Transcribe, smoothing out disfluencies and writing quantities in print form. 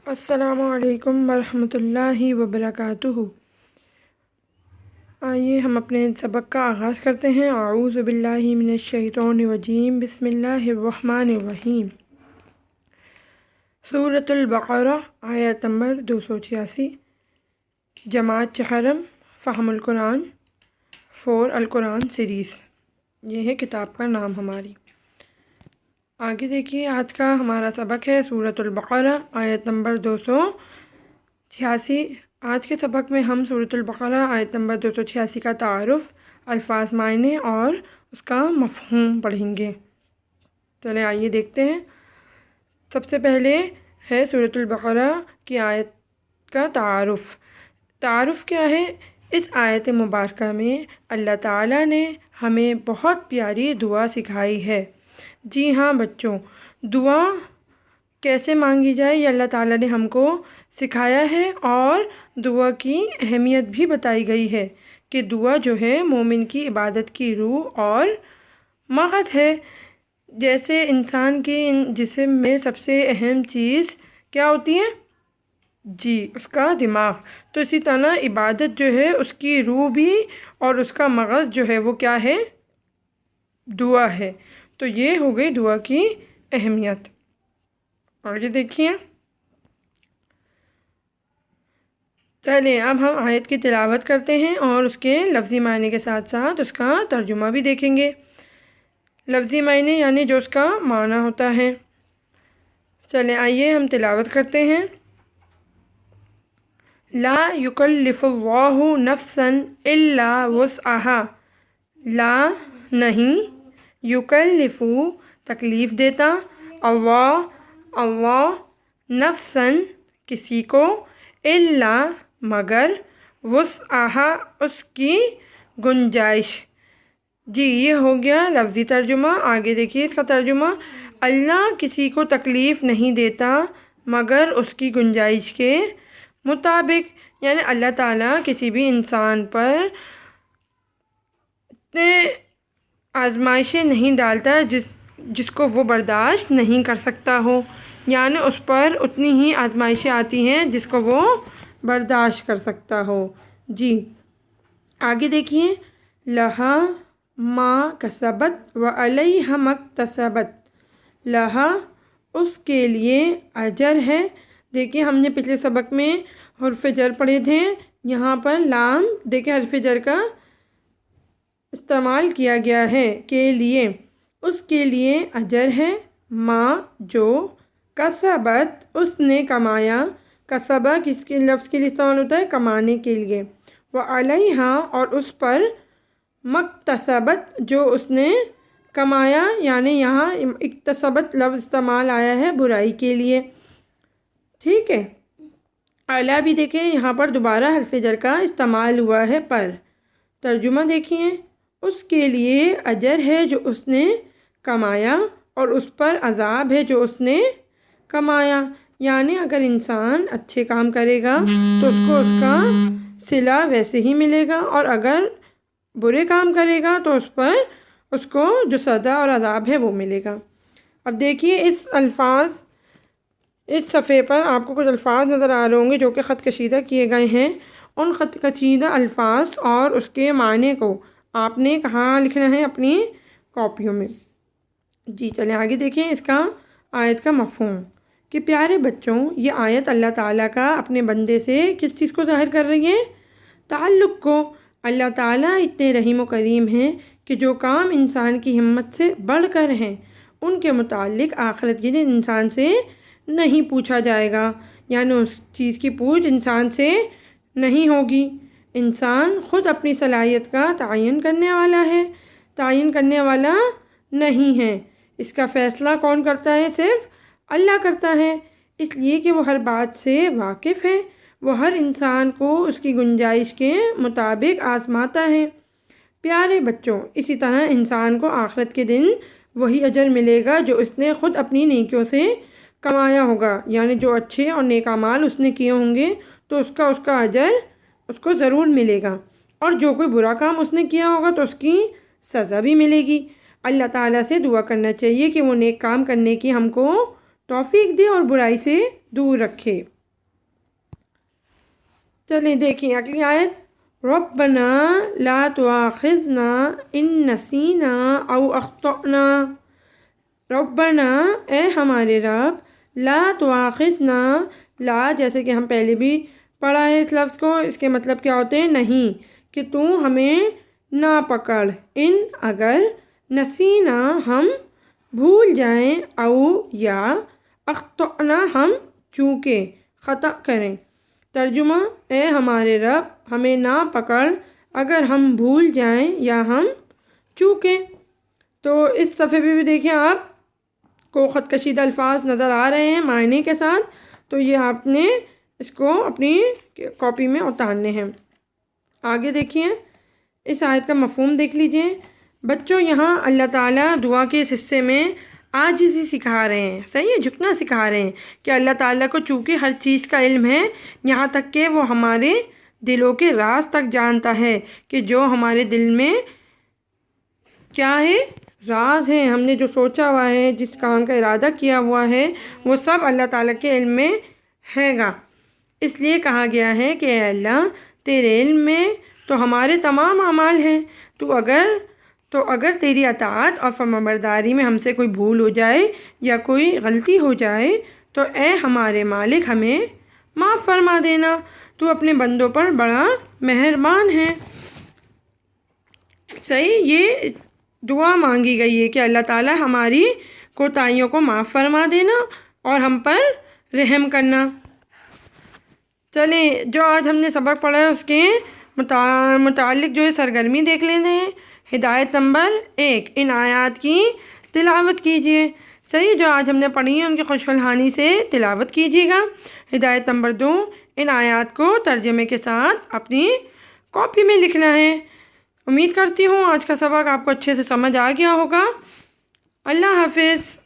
السلام علیکم ورحمۃ اللہ وبرکاتہ۔ آئیے ہم اپنے سبق کا آغاز کرتے ہیں۔ اعوذ باللہ من الشیطان الرجیم، بسم اللہ الرحمن الرحیم۔ سورۃ البقرہ آیت نمبر 286۔ جماعت چہرم فہم القرآن فور القرآن سیریز، یہ ہے کتاب کا نام ہماری۔ آگے دیکھیے، آج کا ہمارا سبق ہے سورۃ البقرہ آیت نمبر 286۔ آج کے سبق میں ہم سورۃ البقرہ آیت نمبر 286 کا تعارف، الفاظ، معنی اور اس کا مفہوم پڑھیں گے۔ چلے آئیے دیکھتے ہیں۔ سب سے پہلے ہے سورۃ البقرہ کی آیت کا تعارف۔ تعارف کیا ہے؟ اس آیت مبارکہ میں اللہ تعالیٰ نے ہمیں بہت پیاری دعا سکھائی ہے۔ جی ہاں بچوں، دعا کیسے مانگی جائے یہ اللہ تعالیٰ نے ہم کو سکھایا ہے، اور دعا کی اہمیت بھی بتائی گئی ہے کہ دعا جو ہے مومن کی عبادت کی روح اور مغز ہے۔ جیسے انسان کے جسم میں سب سے اہم چیز کیا ہوتی ہے؟ جی، اس کا دماغ۔ تو اسی طرح عبادت جو ہے اس کی روح بھی اور اس کا مغز جو ہے وہ کیا ہے؟ دعا ہے۔ تو یہ ہو گئی دعا کی اہمیت۔ آگے دیکھیے۔ چلیے اب ہم آیت کی تلاوت کرتے ہیں اور اس کے لفظی معنی کے ساتھ ساتھ اس کا ترجمہ بھی دیکھیں گے۔ لفظی معنی یعنی جو اس کا معنی ہوتا ہے۔ چلیں آئیے ہم تلاوت کرتے ہیں۔ لا یکلف اللہ نفسا الا وسعها، لا نہیں، یکلف تکلیف دیتا، اللہ نفسا کسی کو، الا مگر، وسعها اس کی گنجائش۔ جی یہ ہو گیا لفظی ترجمہ۔ آگے دیکھیے اس کا ترجمہ۔ اللہ کسی کو تکلیف نہیں دیتا مگر اس کی گنجائش کے مطابق، یعنی اللہ تعالیٰ کسی بھی انسان پر آزمائشیں نہیں ڈالتا جس کو وہ برداشت نہیں کر سکتا ہو، یعنی اس پر اتنی ہی آزمائشیں آتی ہیں جس کو وہ برداشت کر سکتا ہو۔ جی آگے دیکھیے۔ لہا ما کسبت وعلیہا ما اکتسبت، لہا اس کے لیے اجر ہے۔ دیکھیے ہم نے پچھلے سبق میں حرف جر پڑھے تھے، یہاں پر لام دیکھیں حرف جر کا استعمال کیا گیا ہے، کے لیے، اس کے لیے اجر ہے، ما جو، کسبت اس نے کمایا، کسبہ کس کے لفظ کے لیے استعمال ہوتا ہے؟ کمانے کے لیے، وعلیہا اور اس پر، مکتسبت جو اس نے کمایا، یعنی یہاں اکتسبت لفظ استعمال آیا ہے برائی کے لیے۔ ٹھیک ہے۔ اعلیٰ بھی دیکھیں یہاں پر دوبارہ حرف جر کا استعمال ہوا ہے پر۔ ترجمہ دیکھیے۔ اس کے لیے اجر ہے جو اس نے کمایا، اور اس پر عذاب ہے جو اس نے کمایا، یعنی اگر انسان اچھے کام کرے گا تو اس کو اس کا صلہ ویسے ہی ملے گا، اور اگر برے کام کرے گا تو اس پر اس کو جو سزا اور عذاب ہے وہ ملے گا۔ اب دیکھیے اس صفحے پر آپ کو کچھ الفاظ نظر آ رہے ہوں گے جو کہ خط کشیدہ کیے گئے ہیں۔ ان خط کشیدہ الفاظ اور اس کے معنی کو آپ نے کہاں لکھنا ہے؟ اپنی کاپیوں میں۔ جی چلیں آگے دیکھیں اس کا آیت کا مفہوم کہ پیارے بچوں، یہ آیت اللہ تعالیٰ کا اپنے بندے سے کس چیز کو ظاہر کر رہی ہے؟ تعلق کو۔ اللہ تعالیٰ اتنے رحیم و کریم ہیں کہ جو کام انسان کی ہمت سے بڑھ کر ہیں ان کے متعلق آخرت کے دن انسان سے نہیں پوچھا جائے گا، یعنی اس چیز کی پوچھ انسان سے نہیں ہوگی۔ انسان خود اپنی صلاحیت کا تعین کرنے والا ہے، تعین کرنے والا نہیں ہے۔ اس کا فیصلہ کون کرتا ہے؟ صرف اللہ کرتا ہے، اس لیے کہ وہ ہر بات سے واقف ہے، وہ ہر انسان کو اس کی گنجائش کے مطابق آزماتا ہے۔ پیارے بچوں، اسی طرح انسان کو آخرت کے دن وہی اجر ملے گا جو اس نے خود اپنی نیکیوں سے کمایا ہوگا، یعنی جو اچھے اور نیک اعمال اس نے کیے ہوں گے تو اس کا اجر اس کو ضرور ملے گا، اور جو کوئی برا کام اس نے کیا ہوگا تو اس کی سزا بھی ملے گی۔ اللہ تعالیٰ سے دعا کرنا چاہیے کہ وہ نیک کام کرنے کی ہم کو توفیق دے اور برائی سے دور رکھے۔ چلیں دیکھیں اگلی آیت، ربنا لا تؤاخذنا ان نسینا او اخطأنا۔ ربنا اے ہمارے رب، لا تؤاخذنا، لا جیسے کہ ہم پہلے بھی پڑھا ہے اس لفظ کو، اس کے مطلب کیا ہوتے ہیں؟ نہیں، کہ تو ہمیں نہ پکڑ، ان اگر، نسینا ہم بھول جائیں، او یا، اخطأنا ہم چونکہ خطا کریں۔ ترجمہ، اے ہمارے رب ہمیں نہ پکڑ اگر ہم بھول جائیں یا ہم چونکیں۔ تو اس صفحے پہ بھی دیکھیں آپ کو خط کشیدہ الفاظ نظر آ رہے ہیں معنی کے ساتھ، تو یہ آپ نے اس کو اپنی کاپی میں اتارنے ہیں۔ آگے دیکھیے اس آیت کا مفہوم دیکھ لیجئے۔ بچوں یہاں اللہ تعالیٰ دعا کے اس حصے میں عاجزی سکھا رہے ہیں، صحیح ہے، جھکنا سکھا رہے ہیں کہ اللہ تعالیٰ کو چونکہ ہر چیز کا علم ہے، یہاں تک کہ وہ ہمارے دلوں کے راز تک جانتا ہے کہ جو ہمارے دل میں کیا ہے، راز ہے، ہم نے جو سوچا ہوا ہے، جس کام کا ارادہ کیا ہوا ہے، وہ سب اللہ تعالیٰ کے علم میں ہے گا۔ اس لیے کہا گیا ہے کہ اے اللہ تیرے علم میں تو ہمارے تمام اعمال ہیں، تو اگر تیری اطاعت اور فرمانبرداری میں ہم سے کوئی بھول ہو جائے یا کوئی غلطی ہو جائے تو اے ہمارے مالک ہمیں معاف فرما دینا، تو اپنے بندوں پر بڑا مہربان ہے۔ صحیح، یہ دعا مانگی گئی ہے کہ اللہ تعالیٰ ہماری کوتاہیوں کو معاف فرما دینا اور ہم پر رحم کرنا۔ چلیں جو آج ہم نے سبق پڑھا ہے اس کے متعلق جو ہے سرگرمی دیکھ لیتے ہیں۔ ہدایت نمبر 1، ان آیات کی تلاوت کیجیے۔ صحیح، جو آج ہم نے پڑھی ہے ان کی خوش فلحانی سے تلاوت کیجیے گا۔ ہدایت نمبر 2، ان آیات کو ترجمے کے ساتھ اپنی کاپی میں لکھنا ہے۔ امید کرتی ہوں آج کا سبق آپ کو اچھے سے سمجھ آ گیا ہوگا۔ اللہ حافظ۔